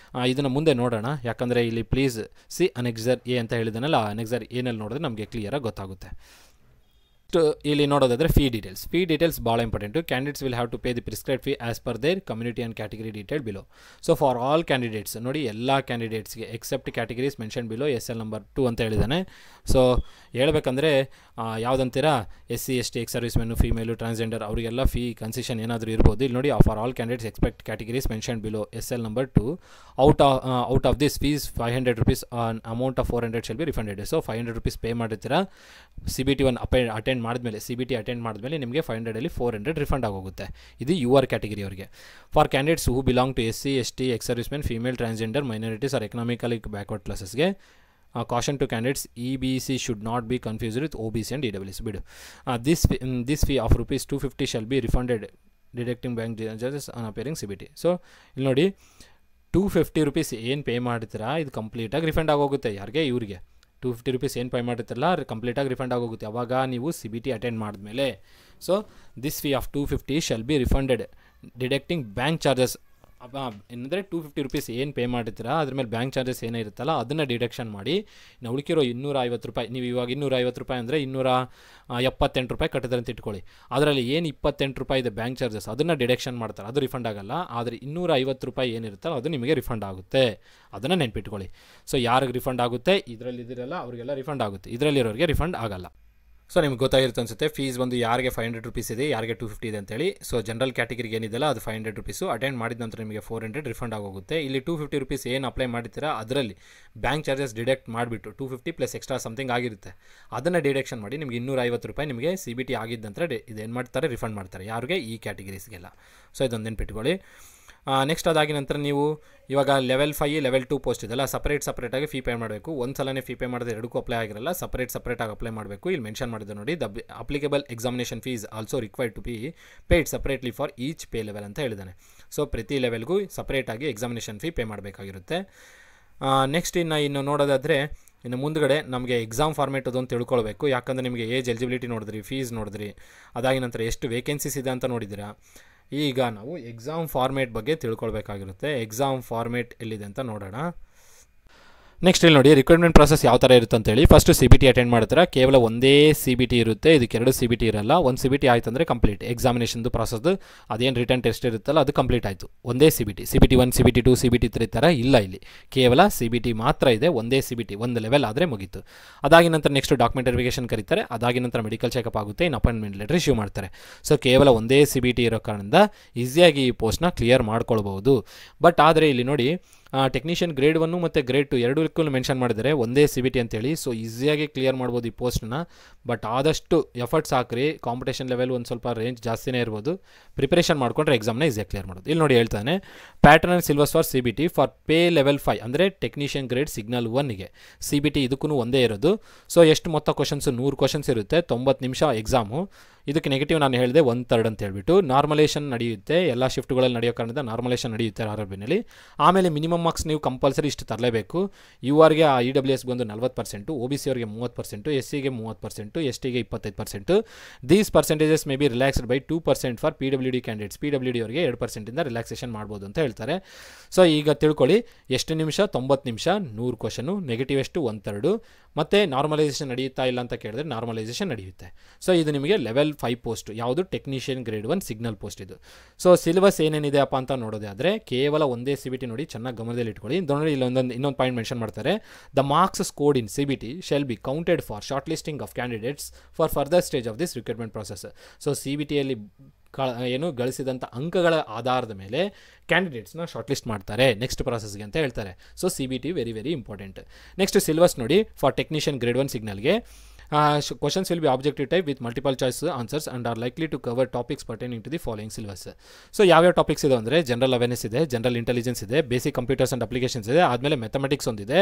ಇದನ್ನು ಮುಂದೆ ನೋಡೋಣ, ಯಾಕಂದರೆ ಇಲ್ಲಿ ಪ್ಲೀಸ್ ಸಿ ಅನೆಕ್ಸರ್ ಎ ಅಂತ ಹೇಳಿದಾನಲ್ಲ, ಅನೆಕ್ಸರ್ ಏನಲ್ಲಿ ನೋಡಿದ್ರೆ ನಮಗೆ ಕ್ಲಿಯರಾಗಿ ಗೊತ್ತಾಗುತ್ತೆ. ಇಲ್ಲಿ ನೋಡೋದಾದರೆ ಫೀ ಡೀಟೇಲ್ಸ್ ಭಾಳ important. Candidates will have to pay the prescribed fee as per their community and category detail below. So for all candidates ನೋಡಿ, ಎಲ್ಲ ಕ್ಯಾಂಡಿಡೇಟ್ಸ್ಗೆ except categories mention below SL number 2 ಅಂತ ಹೇಳಿದ್ದಾನೆ. ಸೊ ಹೇಳ್ಬೇಕಂದ್ರೆ ಯಾವುದಂತೀರಾ SC/ST, ex service men, female, transgender ಅವರಿಗೆಲ್ಲ fee concession ಏನಾದರೂ ಇರ್ಬೋದು. ಇಲ್ಲಿ ನೋಡಿ, for all candidates expect categories mention below SL number 2 out of this fees 500 rupees an amount of 400 shall be refunded. So 500 rupees pay ಮಾಡಿರ್ತೀರಾ. CBT 1 attend ಮಾಡಿದ್ಮೇಲೆ, CBT attend ಮಾಡಿದ್ಮೇಲೆ ನಿಮಗೆ 500ಅಲ್ಲಿ 400 ರಿಫಂಡ್ ಆಗೋಗುತ್ತೆ. ಇದು UR ಕ್ಯಾಟಗರಿ ಅವರಿಗೆ. For candidates who belong to SC/ST, ex service men, female, transgender, minorities or economically backward ಕ್ಲಾಸಸ್ಗೆ caution to candidates, EBC should not be confused with OBC and EWS. ಬಿಡು. This fee of ₹250 shall be refunded deducting bank charges on appearing CBT. So ಇಲ್ಲಿ ನೋಡಿ, ₹250 ಏನು pay ಮಾಡ್ತೀರಾ ಇದು ಕಂಪ್ಲೀಟಾಗಿ refund ಆಗೋಗುತ್ತೆ. ಯಾರಿಗೆ? ಇವರಿಗೆ. ₹250 ಏನು ಪೇ ಮಾಡಿರ್ತಾರಲ್ಲ ಕಂಪ್ಲೀಟಾಗಿ ರಿಫಂಡ್ ಆಗೋಗುತ್ತೆ ಯಾವಾಗ ನೀವು CBT ಅಟೆಂಡ್ ಮಾಡಿದ್ಮೇಲೆ. So this fee of $250 shall be refunded deducting bank charges. ಏನಂದರೆ ₹250 ಏನು ಪೇ ಮಾಡಿರ್ತೀರಾ ಅದ್ರ ಮೇಲೆ ಬ್ಯಾಂಕ್ ಚಾರ್ಜಸ್ ಏನೇ ಇರುತ್ತಲ್ಲ ಅದನ್ನು ಡಿಡಕ್ಷನ್ ಮಾಡಿ ನಾವು ಉಳಿಕಿರೋ ₹250. ನೀವು ಇವಾಗ ₹250 ಅಂದರೆ ₹278 ಕಟ್ಟಿದ್ರೆ ಅಂತ ಇಟ್ಕೊಳ್ಳಿ. ಅದರಲ್ಲಿ ಏನು ₹28 ಇದೆ ಬ್ಯಾಂಕ್ ಚಾರ್ಜಸ್ ಅದನ್ನು ಡಿಡಕ್ಷನ್ ಮಾಡ್ತಾರೆ, ಅದು ರಿಫಂಡ್ ಆಗಲ್ಲ. ಆದರೆ ₹250 ಏನಿರುತ್ತಲ್ಲ ಅದು ನಿಮಗೆ ರಿಫಂಡ್ ಆಗುತ್ತೆ. ಅದನ್ನು ನೆನ್ಪಿಟ್ಕೊಳ್ಳಿ. ಸೊ ಯಾರಿಗೆ ರಿಫಂಡ್ ಆಗುತ್ತೆ? ಇದರಲ್ಲಿ ಇದಿರಲ್ಲ ಅವರಿಗೆಲ್ಲ ರಿಫಂಡ್ ಆಗುತ್ತೆ, ಇದರಲ್ಲಿರೋರಿಗೆ ರಿಫಂಡ್ ಆಗಲ್ಲ. ಸೊ ನಿಮ್ಗೆ ಗೊತ್ತಾಗಿರುತ್ತೆ ಅನಿಸುತ್ತೆ. ಫೀಸ್ ಬಂದು ಯಾರಿಗೆ ₹500 ಇದೆ, ಯಾರಿಗೆ $250 ಇದೆ ಅಂತೇಳಿ. ಸೊ ಜನರಲ್ ಕ್ಯಾಟಗರಿಗೆ ಏನಿದೆಯಲ್ಲ ಅದು $500. ಅಟೆಂಡ್ ಮಾಡಿದ ನಂತರ ನಿಮಗೆ 400 ರಿಫಂಡ್ ಆಗೋಗುತ್ತೆ. ಇಲ್ಲಿ ₹250 ಏನು ಅಪ್ಲೈ ಮಾಡಿರ್ತೀರಾ ಅದರಲ್ಲಿ ಬ್ಯಾಂಕ್ ಚಾರ್ಜಸ್ ಡಿಡಕ್ಟ್ ಮಾಡಿಬಿಟ್ಟು 250 ಪ್ಲಸ್ ಎಕ್ಸ್ಟ್ರಾ ಸಮಥಿಂಗ್ ಆಗಿರುತ್ತೆ, ಅದನ್ನು ಡಿಡಕ್ಷನ್ ಮಾಡಿ ನಿಮಗೆ ₹250 ನಿಮಗೆ CBT ಆಗಿದ್ದ ನಂತರ ಇದೇನು ಮಾಡ್ತಾರೆ, ರಿಫಂಡ್ ಮಾಡ್ತಾರೆ. ಯಾರಿಗೆ? ಈ ಕ್ಯಾಟಗರೀಸ್ಗೆಲ್ಲ. ಸೊ ಇದೊಂದು ನೆನ್ಪಿಟ್ಕೊಳ್ಳಿ. ನೆಕ್ಸ್ಟ್ ಅದಾಗಿ ನಂತರ ನೀವು ಇವಾಗ ಲೆವೆಲ್ 5 ಲೆವೆಲ್ 2 ಪೋಸ್ಟ್ ಇದೆಲ್ಲ ಸಪ್ರೇಟಾಗಿ ಫೀ ಪೇ ಮಾಡಬೇಕು. ಒಂದು ಸಲನೇ ಫೀ ಪೇ ಮಾಡಿದ್ರೆ ಎರಡಕ್ಕೂ ಅಪ್ಲೈ ಆಗಿರಲ್ಲ, ಸಪ್ರೇಟಾಗಿ ಅಪ್ಲೈ ಮಾಡಬೇಕು. ಇಲ್ಲಿ ಮೆನ್ಷನ್ ಮಾಡಿದೆ ನೋಡಿ, the applicable examination fees also required to be paid separately for each pay level ಅಂತ ಹೇಳಿದ್ದಾನೆ. ಸೊ ಪ್ರತಿ ಲೆವೆಲ್ಗೂ ಸಪ್ರೇಟಾಗಿ ಎಕ್ಸಾಮಿನೇಷನ್ ಫೀ ಪೇ ಮಾಡಬೇಕಾಗಿರುತ್ತೆ. ನೆಕ್ಸ್ಟ್ ಇನ್ನು ನೋಡೋದಾದರೆ ಇನ್ನು ಮುಂದ್ಗಡೆ ನಮಗೆ ಎಕ್ಸಾಮ್ ಫಾರ್ಮೇಟ್ ಅದೊಂದು ತಿಳ್ಕೊಳ್ಬೇಕು. ಯಾಕಂದರೆ ನಿಮಗೆ ಏಜ್ ಎಲಿಜಿಬಿಲಿಟಿ ನೋಡಿದ್ರಿ, ಫೀಸ್ ನೋಡಿದ್ರಿ, ಅದಾಗಿ ನಂತರ ಎಷ್ಟು ವೇಕೆನ್ಸೀಸ್ ಇದೆ ಅಂತ ನೋಡಿದ್ದೀರಾ. ಈಗ ನಾವು ಎಕ್ಸಾಮ್ ಫಾರ್ಮೇಟ್ ಬಗ್ಗೆ ತಿಳ್ಕೊಳ್ಬೇಕಾಗಿರುತ್ತೆ. ಎಕ್ಸಾಮ್ ಫಾರ್ಮೇಟ್ ಎಲ್ಲಿದೆ ಅಂತ ನೋಡೋಣ. ನೆಕ್ಸ್ಟ್ ಇಲ್ಲಿ ನೋಡಿ, ರಿಕ್ರೂಟ್ಮೆಂಟ್ ಪ್ರಾಸೆಸ್ ಯಾವ ಥರ ಇರುತ್ತೆ ಅಂತೇಳಿ. ಫಸ್ಟು CBT ಅಟೆಂಡ್ ಮಾಡ್ತಾರೆ. ಕೇವಲ ಒಂದೇ CBT ಇರುತ್ತೆ, ಇದಕ್ಕೆ 2 CBT ಇರಲ್ಲ. ಒಂದು CBT ಆಯಿತು ಅಂದರೆ ಕಂಪ್ಲೀಟ್ ಎಕ್ಸಾಮಿನೇಷನ್ದು ಪ್ರಾಸೆಸ್ದು ಅದೇನು ರಿಟರ್ನ್ ಟೆಸ್ಟ್ ಇರುತ್ತಲ್ಲ ಅದು ಕಂಪ್ಲೀಟ್ ಆಯಿತು. ಒಂದೇ CBT 1, CBT 2, CBT 3 ಥರ ಇಲ್ಲ. ಇಲ್ಲಿ ಕೇವಲ CBT ಮಾತ್ರ ಇದೆ, ಒಂದೇ CBT, ಒಂದು ಲೆವೆಲ್ ಆದರೆ ಮುಗೀತು. ಅದಾಗಿ ನಂತರ ನೆಕ್ಸ್ಟ್ ಡಾಕ್ಯುಮೆಂಟ್ ವೆರಿಫಿಕೇಷನ್ ಕರೀತಾರೆ. ಅದಾಗಿ ನಂತರ ಮೆಡಿಕಲ್ ಚೆಕಪ್ ಆಗುತ್ತೆ, ಇನ್ನು ಅಪಾಯಿಂಟ್ಮೆಂಟ್ ಲೆಟರ್ ಇಶ್ಯೂ ಮಾಡ್ತಾರೆ. ಸೊ ಕೇವಲ ಒಂದೇ CBT ಇರೋ ಕಾರಣದಿಂದ ಈಸಿಯಾಗಿ ಈ ಪೋಸ್ಟ್ನ ಕ್ಲಿಯರ್ ಮಾಡ್ಕೊಳ್ಬೋದು. ಬಟ್ ಆದರೆ ಇಲ್ಲಿ ನೋಡಿ, ಟೆಕ್ನಿಷಿಯನ್ ಗ್ರೇಡ್ 1 ಮತ್ತು ಗ್ರೇಡ್ 2 ಎರಡಕ್ಕೂ ಮೆನ್ಷನ್ ಮಾಡಿದರೆ ಒಂದೇ CBT ಅಂತೇಳಿ. ಸೊ ಈಸಿಯಾಗಿ ಕ್ಲಿಯರ್ ಮಾಡ್ಬೋದು ಈ ಪೋಸ್ಟ್ನ. ಬಟ್ ಆದಷ್ಟು ಎಫರ್ಟ್ಸ್ ಹಾಕ್ರಿ. ಕಾಂಪಿಟೇಷನ್ ಲೆವೆಲ್ ಒಂದು ಸ್ವಲ್ಪ ರೇಂಜ್ ಜಾಸ್ತಿನೇ ಇರ್ಬೋದು. ಪ್ರಿಪರೇಷನ್ ಮಾಡ್ಕೊಂಡ್ರೆ ಎಕ್ಸಾಮ್ನ ಈಸಿಯಾಗಿ ಕ್ಲಿಯರ್ ಮಾಡೋದು. ಇಲ್ಲಿ ನೋಡಿ ಹೇಳ್ತಾನೆ, pattern and syllabus for CBT for pay level 5 ಅಂದರೆ ಟೆಕ್ನಿಷಿಯನ್ ಗ್ರೇಡ್ ಸಿಗ್ನಲ್ 1ಗೆ CBT ಇದಕ್ಕೂ ಒಂದೇ ಇರೋದು. ಸೊ ಎಷ್ಟು ಮೊತ್ತ ಕ್ವಶನ್ಸು 100 ಕ್ವಶನ್ಸ್ ಇರುತ್ತೆ, 90 ನಿಮಿಷ ಎಕ್ಸಾಮು. ಇದಕ್ಕೆ ನೆಗೆಟಿವ್ ನಾನು ಹೇಳಿದೆ 1/3 ಅಂತ ಹೇಳ್ಬಿಟ್ಟು. ನಾರ್ಮಲೇಷನ್ ನಡೆಯುತ್ತೆ, ಎಲ್ಲ ಶಿಫ್ಟ್ಗಳಲ್ಲಿ ನಡೆಯೋ ಕಾರಣದಿಂದ ನಾರ್ಮಲೇಷನ್ ನಡೆಯುತ್ತೆ RRBನಲ್ಲಿ. ಆಮೇಲೆ ಮಿನಿಮಮ್ ಮಾರ್ಕ್ಸ್ ನೀವು ಕಂಪಲ್ಸರಿ ಇಷ್ಟು ತರಲೇಬೇಕು. URಗೆ EWS ಬಂದು 40%, OBC ಅವರಿಗೆ 30%, SCಗೆ 30%, STಗೆ 25%. These percentages may be relaxed by 2% for PWD candidates. PWD ಅವರಿಗೆ 2%ಇಂದ ರಿಲ್ಯಾಕ್ಸೇಷನ್ ಮಾಡ್ಬೋದು ಅಂತ ಹೇಳ್ತಾರೆ. ಸೊ ಈಗ ತಿಳ್ಕೊಳ್ಳಿ, ಎಷ್ಟು ನಿಮಿಷ? 90 ನಿಮಿಷ, 100 ಕ್ವಶನು, ನೆಗೆಟಿವ್ ಎಷ್ಟು? 1/3. ಮತ್ತು ನಾರ್ಮಲೈಸೇಷನ್ ನಡೆಯುತ್ತಾ ಇಲ್ಲ ಅಂತ ಕೇಳಿದ್ರೆ ನಾರ್ಮಲೈಸೇಷನ್ ನಡೆಯುತ್ತೆ. ಸೊ ಇದು ನಿಮಗೆ ಲೆವೆಲ್ 5 ಪೋಸ್ಟ್, ಯಾವುದು ಟೆಕ್ನಿಷಿಯನ್ ಗ್ರೇಡ್ 1 ಸಿಗ್ನಲ್ ಪೋಸ್ಟ್ ಇದು. ಸೊ ಸಿಲೆಬಸ್ ಏನೇನಿದೆ ಅಪ್ಪ ಅಂತ ನೋಡೋದೇ ಆದರೆ ಕೇವಲ ಒಂದೇ CBT ನೋಡಿ, ಚೆನ್ನಾಗಿ ಗಮನದಲ್ಲಿ ಇಟ್ಕೊಳ್ಳಿ. ನೋಡಿ ಇಲ್ಲಿ ಇನ್ನೊಂದು ಪಾಯಿಂಟ್ ಮೆನ್ಷನ್ ಮಾಡ್ತಾರೆ. The marks scored in CBT shall be counted for short listing of candidates for further stage of this recruitment process. So CBTಯಲ್ಲಿ ಏನು ಗಳಿಸಿದಂಥ ಅಂಕಗಳ ಆಧಾರದ ಮೇಲೆ ಕ್ಯಾಂಡಿಡೇಟ್ಸ್ನ ಶಾರ್ಟ್ ಲಿಸ್ಟ್ ಮಾಡ್ತಾರೆ ನೆಕ್ಸ್ಟ್ ಪ್ರಾಸೆಸ್ಗೆ ಅಂತ ಹೇಳ್ತಾರೆ. So CBT very very important. Next syllabus ನೋಡಿ, ಫಾರ್ ಟೆಕ್ನಿಷಿಯನ್ ಗ್ರೇಡ್ 1 ಸಿಗ್ನಲ್ಗೆ questions will be objective type with multiple choice answers and are likely to cover topics pertaining to the following syllabus. So ಯಾವ್ಯಾವ topics ಇದೆ ಅಂದರೆ general awareness ಇದೆ, general intelligence ಇದೆ, basic computers and applications ಇದೆ, ಆದಮೇಲೆ mathematics ಒಂದಿದೆ,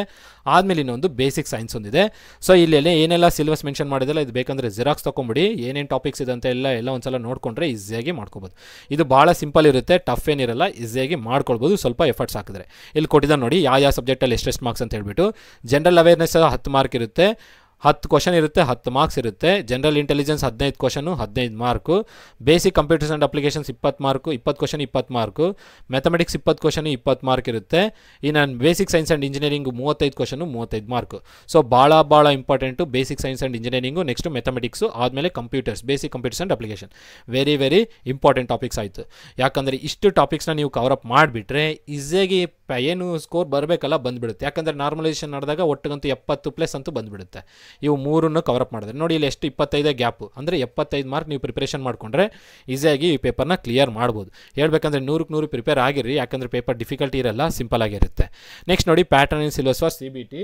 ಆದಮೇಲೆ ಇನ್ನೊಂದು ಬೇಸಿಕ್ ಸೈನ್ಸ್ ಒಂದಿದೆ. ಸೊ ಇಲ್ಲೆಲ್ಲ ಏನೆಲ್ಲ ಸಿಲೆಬಸ್ ಮೆನ್ಷನ್ ಮಾಡಿದಲ್ಲ ಇದು ಬೇಕಂದರೆ ಜಿರಾಕ್ಸ್ ತೊಗೊಂಬಿಡಿ, ಏನೇನು ಟಾಪಿಕ್ಸ್ ಇದೆ ಅಂತ ಎಲ್ಲ ಒಂದ್ಸಲ ನೋಡಿಕೊಂಡ್ರೆ ಈಸಿಯಾಗಿ ಮಾಡ್ಕೋಬೋದು. ಇದು ಭಾಳ ಸಿಂಪಲ್ ಇರುತ್ತೆ, ಟಫ್ ಏನಿರಲ್ಲ, ಈಸಿಯಾಗಿ ಮಾಡ್ಕೊಳ್ಬೋದು ಸ್ವಲ್ಪ ಎಫರ್ಟ್ಸ್ ಹಾಕಿದ್ರೆ. ಇಲ್ಲಿ ಕೊಟ್ಟಿದ್ದಾರೆ ನೋಡಿ ಯಾವ ಸಬ್ಜೆಕ್ಟಲ್ಲಿ ಎಷ್ಟೆಷ್ಟು ಮಾರ್ಕ್ಸ್ ಅಂತ ಹೇಳ್ಬಿಟ್ಟು. ಜನರಲ್ ಅವೇರ್ನೆಸ್ 10 ಮಾರ್ಕ್ ಇರುತ್ತೆ, 10 ಕ್ವಶನ್ ಇರುತ್ತೆ, 10 ಮಾರ್ಕ್ಸ್ ಇರುತ್ತೆ. General intelligence 15 question 15 mark. Basic computers and applications 20 mark, 20 question 20 mark. Mathematics 20 question 20 mark ಇರುತ್ತೆ. ಇನ್ನು basic science and engineering 35 question 35 mark. So ಭಾಳ important basic science and engineering, next mathematics, ಆದಮೇಲೆ computers, basic computers and application. Very very important topics ಆಯಿತು. ಯಾಕಂದರೆ ಇಷ್ಟು ಟಾಪಿಕ್ಸ್ನ ನೀವು cover-up ಮಾಡಿಬಿಟ್ರೆ ಈಸಿಯಾಗಿ ಏನು ಸ್ಕೋರ್ ಬರಬೇಕಲ್ಲ ಬಂದುಬಿಡುತ್ತೆ. ಯಾಕಂದರೆ ನಾರ್ಮಲೈಸೇಷನ್ ನಡೆದಾಗ ಒಟ್ಟಿಗಂತೂ 70+ ಅಂತೂ ಬಂದುಬಿಡುತ್ತೆ. ಇವು ಮೂರನ್ನು ಕವರಪ್ ಮಾಡಿದ್ರೆ ನೋಡಿ ಇಲ್ಲಿ ಎಷ್ಟು 25 ಗ್ಯಾಪು, ಅಂದರೆ 75 ಮಾರ್ಕ್ ನೀವು ಪ್ರಿಪ್ರೇಷನ್ ಮಾಡಿಕೊಂಡ್ರೆ ಈಸಿಯಾಗಿ ಈ ಪೇಪರ್ನ ಕ್ಲಿಯರ್ ಮಾಡ್ಬೋದು. ಹೇಳ್ಬೇಕಂದ್ರೆ 100ಕ್ಕೆ 100 ಪ್ರಿಪೇರ್ ಆಗಿರಿ, ಯಾಕಂದರೆ ಪೇಪರ್ ಡಿಫಿಕಲ್ಟಿ ಇರಲ್ಲ, ಸಿಂಪಲ್ ಆಗಿರುತ್ತೆ. ನೆಕ್ಸ್ಟ್ ನೋಡಿ pattern in syllabus for CBT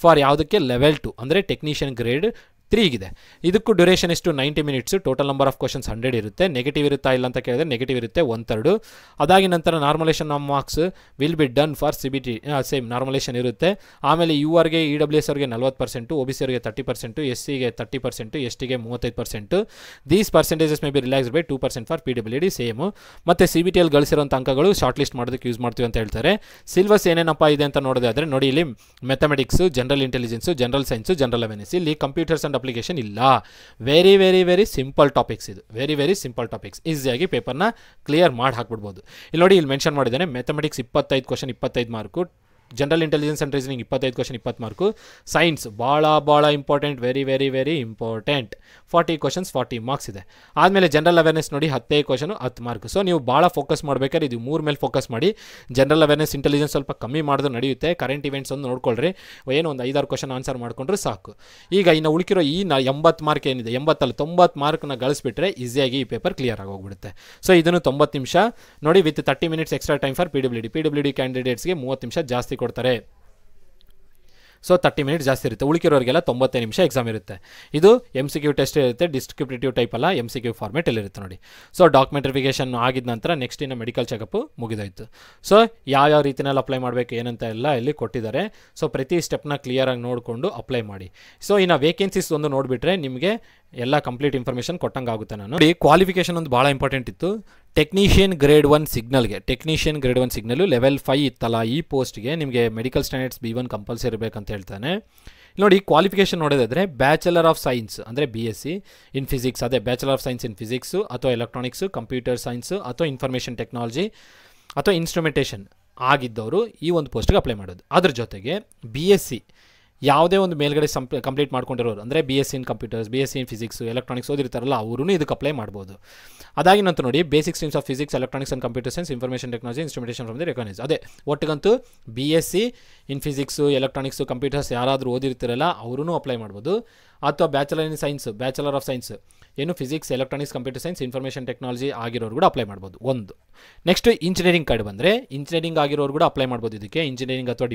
for ಯಾವುದಕ್ಕೆ ಲೆವೆಲ್ 2 ಅಂದರೆ ಟೆಕ್ನಿಷಿಯನ್ ಗ್ರೇಡ್ 3 ಇದೆ. ಇದಕ್ಕೂ ಡ್ಯೂರೇಷನ್ ಎಷ್ಟು 90 minutes. Total number of questions 100 ಇರುತ್ತೆ. ನೆಗೆಟಿವ್ ಇರುತ್ತಾ ಇಲ್ಲ ಅಂತ ಕೇಳಿದ್ರೆ ನೆಗೆಟಿವ್ ಇರುತ್ತೆ 1/3. ಅದಾಗಿ ನಂತರ normalisation of marks will be done for CBT, same normalisation ಇರುತ್ತೆ. ಆಮೇಲೆ URಗೆ EWS ಅವ್ರಿಗೆ 40%, OBC ಅವರಿಗೆ 30%, SCಗೆ 30%, STಗೆ 35%. These percentages may be relaxed by 2% for PWD same. ಮತ್ತು CBTಯಲ್ಲಿ ಗಳಿಸಿರೋಂಥ ಅಂಕಗಳು ಶಾರ್ಟ್ ಲಿಸ್ಟ್ ಮಾಡೋದಕ್ಕೆ ಯೂಸ್ ಮಾಡ್ತೀವಿ ಅಂತ ಹೇಳ್ತಾರೆ. ಸಿಲೆಬಸ್ ಏನೇನಪ್ಪ ಇದೆ ಅಂತ ನೋಡೋದಾದರೆ ನೋಡಿ ಇಲ್ಲಿ mathematics, general intelligence, general science, general awareness. ಇಲ್ಲಿ ಕಂಪ್ಯೂಟರ್ಸ್ ಆ್ಯಂಡ್ ಅಪ್ಲಿಕೇಶನ್ ಇಲ್ಲ. Very very very simple topics ಇದು, ವೆರಿ ವೆರಿ ಸಿಂಪಲ್ ಟಾಪಿಕ್ಸ್. ಈಸಿಯಾಗಿ ಪೇಪರ್ನ ಕ್ಲಿಯರ್ ಮಾಡಿ ಹಾಕ್ಬಿಡ್ಬೋದು. ಇಲ್ಲಿ ನೋಡಿ ಇಲ್ಲಿ ಮೆನ್ಷನ್ ಮಾಡಿದ್ದಾನೆ mathematics 25 question 25 mark, general intelligence and reasoning 25 question 20 mark. Science ಭಾಳ important, very very very important. 40 questions 40 marks ಇದೆ. ಆದಮೇಲೆ ಜನರಲ್ ಅವೇರ್ನೆಸ್ ನೋಡಿ 10 ಕ್ವಶನು 10 ಮಾರ್ಕು. ಸೊ ನೀವು ಭಾಳ ಫೋಕಸ್ ಮಾಡಬೇಕಾದ್ರೆ ಇದು 3 ಮೇಲೆ ಫೋಕಸ್ ಮಾಡಿ. ಜನರಲ್ ಅವೇರ್ನೆಸ್, ಇಂಟೆಲಿಜೆನ್ಸ್ ಸ್ವಲ್ಪ ಕಮ್ಮಿ ಮಾಡಿದ್ರು ನಡೆಯುತ್ತೆ. ಕರೆಂಟ್ ಇವೆಂಟ್ಸ್ ಒಂದು ನೋಡ್ಕೊಳ್ರಿ, ಏನು ಒಂದು 5-6 ಕ್ವಶನ್ ಆನ್ಸರ್ ಮಾಡ್ಕೊಂಡ್ರೆ ಸಾಕು. ಈಗ ಇನ್ನು ಉಳಿಕಿರೋ ಈ 80 ಮಾರ್ಕ್ ಏನಿದೆ, 90 ಮಾರ್ಕ್ನ ಗಳಿಸ್ಬಿಟ್ರೆ ಈಸಿಯಾಗಿ ಈ ಪೇಪರ್ ಕ್ಲಿಯರ್ ಆಗೋಗ್ಬಿಡುತ್ತೆ. ಸೊ ಇದನ್ನು 90 ನಿಮಿಷ ನೋಡಿ with 30 minutes extra time for PWD ಕ್ಯಾಂಡಿಡೇಟ್ಸ್ಗೆ 30 ನಿಮಿಷ ಜಾಸ್ತಿ ಕೊಡ್ತಾರೆ. ಸೊ 30 ಮಿನಿಟ್ಸ್ ಜಾಸ್ತಿ ಇರುತ್ತೆ. ಉಳಿಕಿರೋರಿಗೆಲ್ಲ 90 ನಿಮಿಷ ಎಕ್ಸಾಮ್ ಇರುತ್ತೆ. ಇದು MCQ ಟೆಸ್ಟ್ ಇರುತ್ತೆ, ಡಿಸ್ಕ್ರಿಪ್ಟಿವ್ ಟೈಪ್ ಅಲ್ಲ, MCQ ಫಾರ್ಮೇಟಲ್ಲಿ ಇರುತ್ತೆ ನೋಡಿ. ಸೊ ಡಾಕ್ಯುಮೆಂಟ್ ವೆರಿಫಿಕೇಷನ್ ಆಗಿದ ನಂತರ ನೆಕ್ಸ್ಟ್ ಇನ್ನು ಮೆಡಿಕಲ್ ಚೆಕಪ್ಪು ಮುಗಿದೋಯ್ತು. ಸೊ ಯಾವ ರೀತಿಯಲ್ಲಿ ಅಪ್ಲೈ ಮಾಡಬೇಕು ಏನಂತ ಎಲ್ಲ ಇಲ್ಲಿ ಕೊಟ್ಟಿದ್ದಾರೆ. ಸೊ ಪ್ರತಿ ಸ್ಟೆಪ್ನ ಕ್ಲಿಯರಾಗಿ ನೋಡಿಕೊಂಡು ಅಪ್ಲೈ ಮಾಡಿ. ಸೊ ಇನ್ನು ವೇಕೆನ್ಸೀಸ್ ಒಂದು ನೋಡಿಬಿಟ್ರೆ ನಿಮಗೆ ಎಲ್ಲ ಕಂಪ್ಲೀಟ್ ಇನ್ಫಾರ್ಮೇಷನ್ ಕೊಟ್ಟಂಗೆ ಆಗುತ್ತೆ. ನಾನು ನೋಡಿ ಕ್ವಾಲಿಫಿಕೇಷನ್ ಒಂದು ಭಾಳ ಇಂಪಾರ್ಟೆಂಟ್ ಇತ್ತು. ಟೆಕ್ನಿಷಿಯನ್ ಗ್ರೇಡ್ 1 ಸಿಗ್ನಲ್ಗೆ, ಟೆಕ್ನಿಷಿಯನ್ ಗ್ರೇಡ್ 1 ಸಿಗ್ನಲು ಲೆವೆಲ್ 5 ಇತ್ತಲ್ಲ, ಈ ಪೋಸ್ಟ್ಗೆ ನಿಮಗೆ ಮೆಡಿಕಲ್ ಸ್ಟ್ಯಾಂಡರ್ಡ್ಸ್ B1 ಕಂಪಲ್ಸರಿ ಇರಬೇಕಂತ ಹೇಳ್ತಾನೆ. ನೋಡಿ ಕ್ವಾಲಿಫಿಕೇಷನ್ ನೋಡೋದಾದರೆ ಬ್ಯಾಚಲರ್ ಆಫ್ ಸೈನ್ಸ್ ಅಂದರೆ BSc ಇನ್ ಫಿಸಿಕ್ಸ್, ಅದೇ bachelor of science in physics ಅಥವಾ ಎಲೆಕ್ಟ್ರಾನಿಕ್ಸು, ಕಂಪ್ಯೂಟರ್ ಸೈನ್ಸು ಅಥವಾ ಇನ್ಫಾರ್ಮೇಷನ್ ಟೆಕ್ನಾಲಜಿ ಅಥವಾ ಇನ್ಸ್ಟ್ರುಮೆಂಟೇಷನ್ ಆಗಿದ್ದವರು ಈ ಒಂದು ಪೋಸ್ಟ್ಗೆ ಅಪ್ಲೈ ಮಾಡೋದು. ಅದ್ರ ಜೊತೆಗೆ BSc ಯಾವುದೇ ಒಂದು ಮೇಲ್ಗಡೆ ಕಂಪ್ಲೀಟ್ ಮಾಡ್ಕೊಂಡಿರೋರು ಅಂದರೆ BSc in computers, BSc in physics, electronics ಓದಿರ್ತಾರಲ್ಲ ಅವರು ಇದಕ್ಕೆ ಅಪ್ಲೈ ಮಾಡ್ಬೋದು. ಅದಾಗಿ ನಂತರ ನೋಡಿ basic streams of physics, electronics and computer science, information technology, instrumentation from the recognise. ಅದೇ ಒಟ್ಟಿಗಂತೂ BSc in physics, electronics, computers ಯಾರಾದರೂ ಓದಿರ್ತಿರಲ್ಲ ಅವರೂ ಅಪ್ಲೈ ಮಾಡ್ಬೋದು. ಅಥವಾ bachelor in science, bachelor of science ಏನು physics, electronics, computer science, information technology ಆಗಿರೋರು ಕೂಡ ಅಪ್ಲೈ ಮಾಡ್ಬೋದು ಒಂದು. ನೆಕ್ಸ್ಟ್ ಇಂಜಿನಿಯರಿಂಗ್ ಕಾರ್ಡ್ ಬಂದರೆ ಇಂಜಿನಿಯರಿಂಗ್ ಆಗಿರೋರು ಕೂಡ ಅಪ್ಲೈ ಮಾಡ್ಬೋದು ಇದಕ್ಕೆ. ಇಂಜಿನಿಯರಿಂಗ್ ಅಥವಾ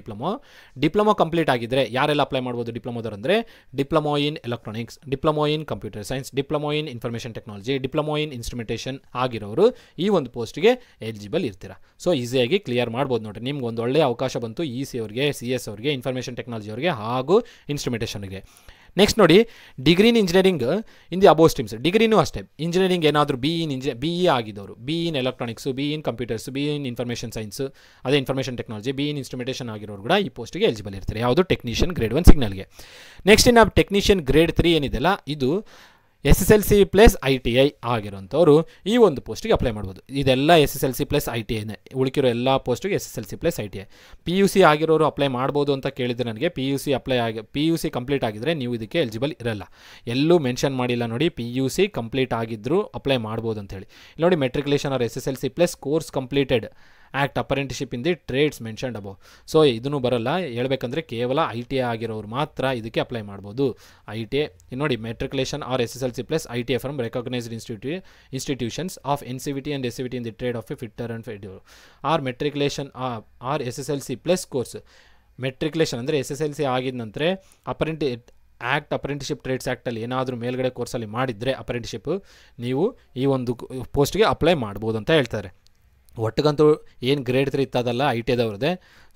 ಡಿಪ್ಲೊಮೊ ಕಂಪ್ಲೀಟ್ ಆಗಿದ್ದರೆ ಯಾರೆಲ್ಲ ಅಪ್ಲೈ ಮಾಡ್ಬೋದು ಡಿಪ್ಲೊಮೋದವ್ರು ಅಂದರೆ diploma in electronics, diploma in computer science, diploma in information technology, diploma in instrumentation ಆಗಿರೋರು ಈ ಒಂದು ಪೋಸ್ಟ್ಗೆ ಎಲಿಜಿಬಲ್ ಇರ್ತೀರಾ. ಸೊ ಈಸಿಯಾಗಿ ಕ್ಲಿಯರ್ ಮಾಡ್ಬೋದು ನೋಡಿರಿ. ನಿಮ್ಗೆ ಒಂದು ಒಳ್ಳೆಯ ಅವಕಾಶ ಬಂತು EC ಅವ್ರಿಗೆ, CS ಅವ್ರಿಗೆ, ಇನ್ಫಾರ್ಮೇಷನ್ ಟೆಕ್ನಾಲಜಿ ಅವ್ರಿಗೆ ಹಾಗೂ ಇನ್ಸ್ಟ್ರುಮೆಂಟೇಷನ್ಗೆ. ನೆಕ್ಸ್ಟ್ ನೋಡಿ degree in engineering in the above streams. ಡಿಗ್ರಿನೂ ಅಷ್ಟೇ, ಇಂಜಿನಿಯರಿಂಗ್ ಏನಾದರೂ BE ಆಗಿದ್ದವರು, BE in electronics, BE in computers, BE in information science, ಅದೇ information technology, BE in instrumentation ಆಗಿರೋರು ಕೂಡ ಈ ಪೋಸ್ಟ್ಗೆ ಎಲಿಜಿಬಲ್ ಇರ್ತಾರೆ. ಯಾವುದು ಟೆಕ್ನಿಷಿಯನ್ ಗ್ರೇಡ್ 1 ಸಿಗ್ನಲ್ಗೆ. ನೆಕ್ಸ್ಟ್ ಇನ್ನು ಟೆಕ್ನಿಷಿಯನ್ ಗ್ರೇಡ್ 3 ಏನಿದೆಲ್ಲ ಇದು SSLC ಪ್ಲಸ್ ITI ಆಗಿರೋಂಥವ್ರು ಈ ಒಂದು ಪೋಸ್ಟಿಗೆ ಅಪ್ಲೈ ಮಾಡ್ಬೋದು. ಇದೆಲ್ಲ SSLC ಪ್ಲಸ್ ITIನೇ, ಉಳಿಕಿರೋ ಎಲ್ಲ ಪೋಸ್ಟಿಗೆ SSLC ಪ್ಲಸ್ ITI. PUC ಆಗಿರೋರು ಅಪ್ಲೈ ಮಾಡ್ಬೋದು ಅಂತ ಕೇಳಿದರೆ ನನಗೆ PUC ಕಂಪ್ಲೀಟ್ ಆಗಿದ್ದರೆ ನೀವು ಇದಕ್ಕೆ ಎಲಿಜಿಬಲ್ ಇರಲ್ಲ. ಎಲ್ಲೂ ಮೆನ್ಷನ್ ಮಾಡಿಲ್ಲ ನೋಡಿ, PUC ಕಂಪ್ಲೀಟ್ ಆಗಿದ್ದರೂ ಅಪ್ಲೈ ಮಾಡ್ಬೋದು ಅಂತೇಳಿ. ಇಲ್ಲಿ ನೋಡಿ, matriculation or SSLC plus course completed act apprenticeship in the trades mentioned above. So ಇದನ್ನು ಬರೋಲ್ಲ, ಹೇಳ್ಬೇಕಂದ್ರೆ ಕೇವಲ ITI ಆಗಿರೋರು ಮಾತ್ರ ಇದಕ್ಕೆ ಅಪ್ಲೈ ಮಾಡ್ಬೋದು. ITI ನೋಡಿ, matriculation or SSLC plus ITI from recognised institutions of NCVT and SCVT in the trade of a fitter and fitter or matriculation or SSLC plus course. Matriculation ಅಂದರೆ SSLC ಆಗಿದ ನಂತರ apprenticeship trades ಆ್ಯಕ್ಟಲ್ಲಿ ಏನಾದರೂ ಮೇಲ್ಗಡೆ ಕೋರ್ಸಲ್ಲಿ ಮಾಡಿದರೆ ಅಪ್ರೆಂಟಿಶಿಪ್ಪು, ನೀವು ಈ ಒಂದು ಪೋಸ್ಟ್ಗೆ ಅಪ್ಲೈ ಮಾಡ್ಬೋದು ಅಂತ ಹೇಳ್ತಾರೆ. ಒಟ್ಟಿಗಂತೂ ಏನು ಗ್ರೇಡ್ 3 ಇತ್ತದಲ್ಲ ITIದವ್ರದ್ದೇ.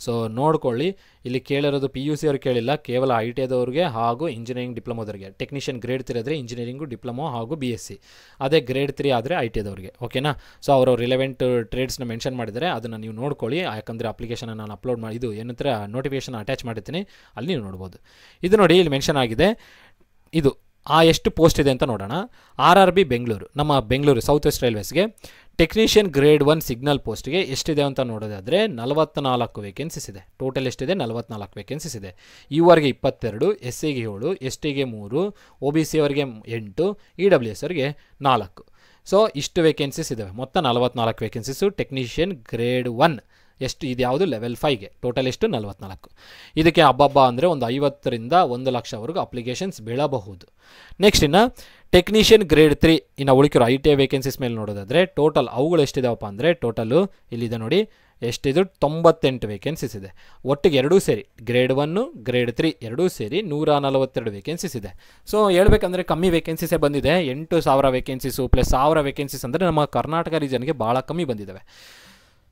ಸೊ ನೋಡ್ಕೊಳ್ಳಿ, ಇಲ್ಲಿ ಕೇಳಿರೋದು PUC ಅವ್ರು ಕೇಳಿಲ್ಲ, ಕೇವಲ ITIದವ್ರಿಗೆ ಹಾಗೂ ಇಂಜಿನಿಯರಿಂಗ್ ಡಿಪ್ಲೊಮೋದವ್ರಿಗೆ. ಟೆಕ್ನಿಷಿಯನ್ ಗ್ರೇಡ್ 3 ಆದರೆ ಇಂಜಿನಿಯರಿಂಗು ಡಿಪ್ಲೊಮೋ ಹಾಗೂ BSc, ಅದೇ ಗ್ರೇಡ್ 3 ಆದರೆ ITIದವ್ರಿಗೆ. ಓಕೆನಾ? ಸೊ ಅವರು ರಿಲೆವೆಂಟ್ ಟ್ರೇಡ್ಸ್ನ ಮೆನ್ಷನ್ ಮಾಡಿದರೆ ಅದನ್ನು ನೀವು ನೋಡ್ಕೊಳ್ಳಿ, ಯಾಕಂದರೆ ಅಪ್ಲಿಕೇಶನ್ ನಾನು ಅಪ್ಲೋಡ್ ಮಾಡಿ ಇದು ಏನಂತಾರೆ ನೋಟಿಫಿಕೇಶನ್ ಅಟ್ಯಾಚ್ ಮಾಡಿರ್ತೀನಿ, ಅಲ್ಲಿ ನೀವು ನೋಡ್ಬೋದು. ಇದು ನೋಡಿ, ಇಲ್ಲಿ ಮೆನ್ಷನ್ ಆಗಿದೆ. ಇದು ಎಷ್ಟು ಪೋಸ್ಟ್ ಇದೆ ಅಂತ ನೋಡೋಣ. RRB ಬೆಂಗಳೂರು, ನಮ್ಮ ಬೆಂಗಳೂರು ಸೌತ್ ವೆಸ್ಟ್ ರೈಲ್ವೇಸ್ಗೆ ಟೆಕ್ನಿಷಿಯನ್ ಗ್ರೇಡ್ 1 ಸಿಗ್ನಲ್ ಪೋಸ್ಟ್ಗೆ ಎಷ್ಟಿದೆ ಅಂತ ನೋಡೋದಾದರೆ 44 ವೇಕೆನ್ಸೀಸ್ ಇದೆ. ಟೋಟಲ್ ಎಷ್ಟಿದೆ? 44 ವೇಕೆನ್ಸೀಸ್ ಇದೆ. URಗೆ 22, SCಗೆ 7, STಗೆ 3, OBC ಅವರಿಗೆ 8, EWS ಅವರಿಗೆ 4. ಸೊ ಇಷ್ಟು ವೇಕೆನ್ಸೀಸ್ ಇದ್ದಾವೆ. ಮೊತ್ತ 44 ವೇಕೆನ್ಸೀಸು ಟೆಕ್ನಿಷಿಯನ್ ಗ್ರೇಡ್ 1. ಎಷ್ಟು ಇದು? ಯಾವುದು? ಲೆವೆಲ್ 5ಗೆ. ಟೋಟಲ್ ಎಷ್ಟು? 44. ಇದಕ್ಕೆ ಹಬ್ಬ ಅಂದರೆ ಒಂದು 50ರಿಂದ 1 ಲಕ್ಷವರೆಗೂ ಅಪ್ಲಿಕೇಶನ್ಸ್ ಬೀಳಬಹುದು. ನೆಕ್ಸ್ಟ್ ಇನ್ನು ಟೆಕ್ನಿಷಿಯನ್ ಗ್ರೇಡ್ 3 ಇನ್ನು ಉಳಿಕಿರೋ ITI ವೇಕೆನ್ಸೀಸ್ ಮೇಲೆ ನೋಡೋದಾದರೆ ಟೋಟಲ್ ಅವುಗಳು ಎಷ್ಟಿದಾವಪ್ಪ ಅಂದರೆ ಟೋಟಲು ಇಲ್ಲಿದೆ ನೋಡಿ, ಎಷ್ಟಿದು? 98 ವೇಕೆನ್ಸೀಸ್ ಇದೆ. ಒಟ್ಟಿಗೆ ಎರಡೂ ಸೇರಿ ಗ್ರೇಡ್ 1 ಗ್ರೇಡ್ 3 ಎರಡೂ ಸೇರಿ 142 ವೇಕೆನ್ಸೀಸ್ ಇದೆ. ಸೊ ಹೇಳ್ಬೇಕಂದ್ರೆ ಕಮ್ಮಿ ವೇಕೆನ್ಸೀಸೇ ಬಂದಿದೆ. 8,000 ವೇಕೆನ್ಸೀಸು ಪ್ಲಸ್ 1000 ವೇಕೆನ್ಸೀಸ್ ಅಂದರೆ ನಮ್ಮ ಕರ್ನಾಟಕ ರೀಜನ್ಗೆ ಭಾಳ ಕಮ್ಮಿ ಬಂದಿದ್ದಾವೆ.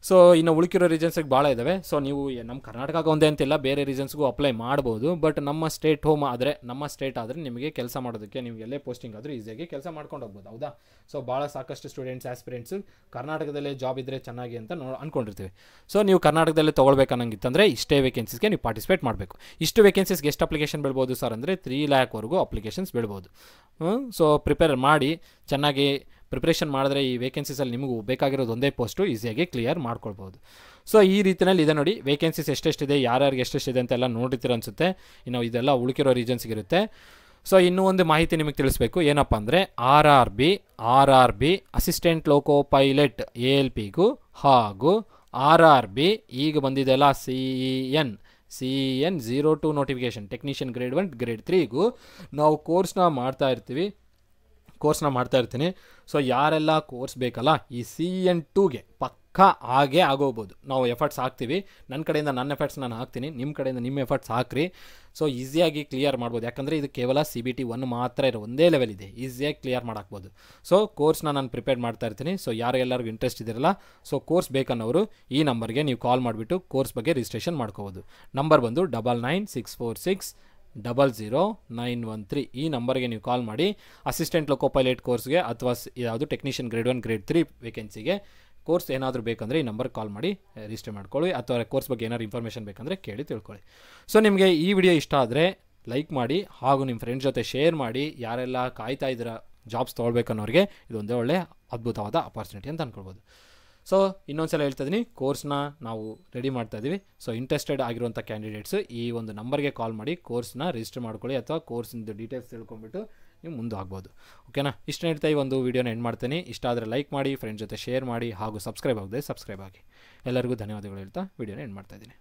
ಸೊ ಇನ್ನು ಉಳಿಕಿರೋ ರೀಜನ್ಸಿಗೆ ಭಾಳ ಇದ್ದಾವೆ. ಸೊ ನೀವು ನಮ್ಮ ಕರ್ನಾಟಕಕ್ಕೆ ಒಂದೇ ಅಂತಿಲ್ಲ, ಬೇರೆ ರೀಜನ್ಸ್ಗೂ ಅಪ್ಲೈ ಮಾಡ್ಬೋದು. ಬಟ್ ನಮ್ಮ ಸ್ಟೇಟ್ ಆದರೆ ನಿಮಗೆ ಕೆಲಸ ಮಾಡೋದಕ್ಕೆ, ನೀವು ಎಲ್ಲೇ ಪೋಸ್ಟಿಂಗ್ ಆದರೂ ಈಸಿಯಾಗಿ ಕೆಲಸ ಮಾಡ್ಕೊಂಡು ಹೋಗ್ಬೋದು. ಹೌದಾ? ಸೊ ಭಾಳ ಸಾಕಷ್ಟು ಸ್ಟೂಡೆಂಟ್ಸ್ ಆಸ್ಪಿರೆಂಟ್ಸು ಕರ್ನಾಟಕದಲ್ಲೇ ಜಾಬ್ ಇದ್ದರೆ ಚೆನ್ನಾಗಿ ಅಂತ ಅಂದ್ಕೊಂಡಿರ್ತೀವಿ. ಸೊ ನೀವು ಕರ್ನಾಟಕದಲ್ಲೇ ತೊಗೊಳ್ಬೇಕನ್ನಂಗಿತ್ತಂದರೆ ಇಷ್ಟೇ ವೇಕೆನ್ಸೀಸ್ಗೆ ನೀವು ಪಾರ್ಟಿಸಿಪೇಟ್ ಮಾಡಬೇಕು. ಇಷ್ಟು ವೇಕೆನ್ಸೀಸ್ಗೆ ಎಷ್ಟು ಅಪ್ಲಿಕೇಶನ್ ಬೀಳ್ಬೋದು ಸರ್ ಅಂದರೆ 3 ಲ್ಯಾಕ್ವರೆಗೂ ಅಪ್ಲಿಕೇಶನ್ಸ್ ಬೀಳ್ಬೋದು. ಸೊ ಪ್ರಿಪೇರ್ ಮಾಡಿ, ಚೆನ್ನಾಗಿ ಪ್ರಿಪ್ರೇಷನ್ ಮಾಡಿದ್ರೆ ಈ ವೇಕೆನ್ಸೀಸಲ್ಲಿ ನಿಮಗೂ ಬೇಕಾಗಿರೋದು ಒಂದೇ ಪೋಸ್ಟು ಈಸಿಯಾಗಿ ಕ್ಲಿಯರ್ ಮಾಡ್ಕೊಳ್ಬೋದು. ಸೊ ಈ ರೀತಿಯಲ್ಲಿ ಇದೆ ನೋಡಿ, ವೇಕೆನ್ಸೀಸ್ ಎಷ್ಟೆಷ್ಟಿದೆ, ಯಾರ್ಯಾರಿಗೆ ಎಷ್ಟೆಷ್ಟಿದೆ ಅಂತೆಲ್ಲ ನೋಡಿರ್ತೀರ ಅನಿಸುತ್ತೆ. ಇನ್ನು ಇದೆಲ್ಲ ಉಳಿಕಿರೋ ರೀಜನ್ಸ್ಗಿರುತ್ತೆ. ಸೊ ಇನ್ನೂ ಒಂದು ಮಾಹಿತಿ ನಿಮಗೆ ತಿಳಿಸ್ಬೇಕು. ಏನಪ್ಪ ಅಂದರೆ RRB ಅಸಿಸ್ಟೆಂಟ್ ಲೋಕೋ ಪೈಲಟ್ ALPಗೂ ಹಾಗೂ RRB ಈಗ ಬಂದಿದೆಲ್ಲ CN 02 notification technician grade 1 grade 3ಗೂ ನಾವು ಕೋರ್ಸ್ನ ಮಾಡ್ತಾ ಇರ್ತೀನಿ. ಸೊ ಯಾರೆಲ್ಲ ಕೋರ್ಸ್ ಬೇಕಲ್ಲ, ಈ CN 2ಗೆ ಪಕ್ಕಾ ಆಗೋಗ್ಬೋದು. ನಾವು ಎಫರ್ಟ್ಸ್ ಹಾಕ್ತೀವಿ. ನನ್ನ ಕಡೆಯಿಂದ ನನ್ನ ಎಫರ್ಟ್ಸ್ ನಾನು ಹಾಕ್ತೀನಿ, ನಿಮ್ಮ ಕಡೆಯಿಂದ ನಿಮ್ಮ ಎಫರ್ಟ್ಸ್ ಹಾಕ್ರಿ. ಸೊ ಈಸಿಯಾಗಿ ಕ್ಲಿಯರ್ ಮಾಡ್ಬೋದು. ಯಾಕಂದರೆ ಇದು ಕೇವಲ CBT 1 ಮಾತ್ರ ಇರೋ ಒಂದೇ ಲೆವೆಲ್ ಇದೆ, ಈಸಿಯಾಗಿ ಕ್ಲಿಯರ್ ಮಾಡಾಕ್ಬೋದು. ಸೊ ಕೋರ್ಸ್ನ ನಾನು ಪ್ರಿಪೇರ್ ಮಾಡ್ತಾ ಇರ್ತೀನಿ. ಸೊ ಯಾರೆಲ್ಲರಿಗೂ ಇಂಟ್ರೆಸ್ಟ್ ಇದಿರಲ್ಲ, ಸೊ ಕೋರ್ಸ್ ಬೇಕನ್ನೋರು ಈ ನಂಬರ್ಗೆ ನೀವು ಕಾಲ್ ಮಾಡಿಬಿಟ್ಟು ಕೋರ್ಸ್ ಬಗ್ಗೆ ರಿಜಿಸ್ಟ್ರೇಷನ್ ಮಾಡ್ಕೋಬೋದು. ನಂಬರ್ ಬಂದು 9964600913. ಈ ನಂಬರ್ಗೆ ನೀವು ಕಾಲ್ ಮಾಡಿ ಅಸಿಸ್ಟೆಂಟ್ ಲೋಕೋ ಪೈಲಟ್ ಕೋರ್ಸ್ಗೆ ಅಥವಾ ಯಾವುದು ಟೆಕ್ನಿಷಿಯನ್ ಗ್ರೇಡ್ 1 ಗ್ರೇಡ್ 3 ವೇಕೆನ್ಸಿಗೆ ಕೋರ್ಸ್ ಏನಾದರೂ ಬೇಕಂದರೆ ಈ ನಂಬರ್ಗೆ ಕಾಲ್ ಮಾಡಿ ರಿಜಿಸ್ಟರ್ ಮಾಡ್ಕೊಳ್ಳಿ. ಅಥವಾ ಕೋರ್ಸ್ ಬಗ್ಗೆ ಏನಾದ್ರು ಇನ್ಫಾರ್ಮೇಷನ್ ಬೇಕಂದರೆ ಕೇಳಿ ತಿಳ್ಕೊಳ್ಳಿ. ಸೊ ನಿಮಗೆ ಈ ವಿಡಿಯೋ ಇಷ್ಟ ಆದರೆ ಲೈಕ್ ಮಾಡಿ ಹಾಗೂ ನಿಮ್ಮ ಫ್ರೆಂಡ್ಸ್ ಜೊತೆ ಶೇರ್ ಮಾಡಿ. ಯಾರೆಲ್ಲ ಕಾಯ್ತಾ ಇದ್ದೀರಾ ಜಾಬ್ಸ್ ತೊಗೊಳ್ಬೇಕನ್ನೋರಿಗೆ ಇದೊಂದೇ ಒಳ್ಳೆ ಅದ್ಭುತವಾದ ಅಪಾರ್ಚುನಿಟಿ ಅಂತ ಅಂದ್ಕೊಳ್ಬೋದು. ಸೊ ಇನ್ನೊಂದು ಸಲ ಹೇಳ್ತಾ ಇದ್ದೀನಿ, ಕೋರ್ಸ್ನ ನಾವು ರೆಡಿ ಮಾಡ್ತಾ ಇದ್ದೀವಿ. ಸೊ ಇಂಟ್ರೆಸ್ಟೆಡ್ ಆಗಿರುವಂಥ ಕ್ಯಾಂಡಿಡೇಟ್ಸು ಈ ಒಂದು ನಂಬರ್ಗೆ ಕಾಲ್ ಮಾಡಿ ಕೋರ್ಸ್ನ ರಿಜಿಸ್ಟರ್ ಮಾಡ್ಕೊಳ್ಳಿ, ಅಥವಾ ಕೋರ್ಸಿಂದು ಡೀಟೇಲ್ಸ್ ತಿಳ್ಕೊಂಬಿಟ್ಟು ನೀವು ಮುಂದೆ ಆಗ್ಬೋದು. ಓಕೆನಾ? ಇಷ್ಟು ಹೇಳ್ತಾ ಈ ಒಂದು ವೀಡಿಯೋನ ಎಂಡ್ ಮಾಡ್ತೀನಿ. ಇಷ್ಟ ಆದರೆ ಲೈಕ್ ಮಾಡಿ, ಫ್ರೆಂಡ್ಸ್ ಜೊತೆ ಶೇರ್ ಮಾಡಿ ಹಾಗೂ ಸಬ್ಸ್ಕ್ರೈಬ್ ಆಗಿ. ಎಲ್ಲರಿಗೂ ಧನ್ಯವಾದಗಳು ಹೇಳ್ತಾ ವೀಡಿಯೋನ ಎಂಡ್ ಮಾಡ್ತಾ ಇದ್ದೀನಿ.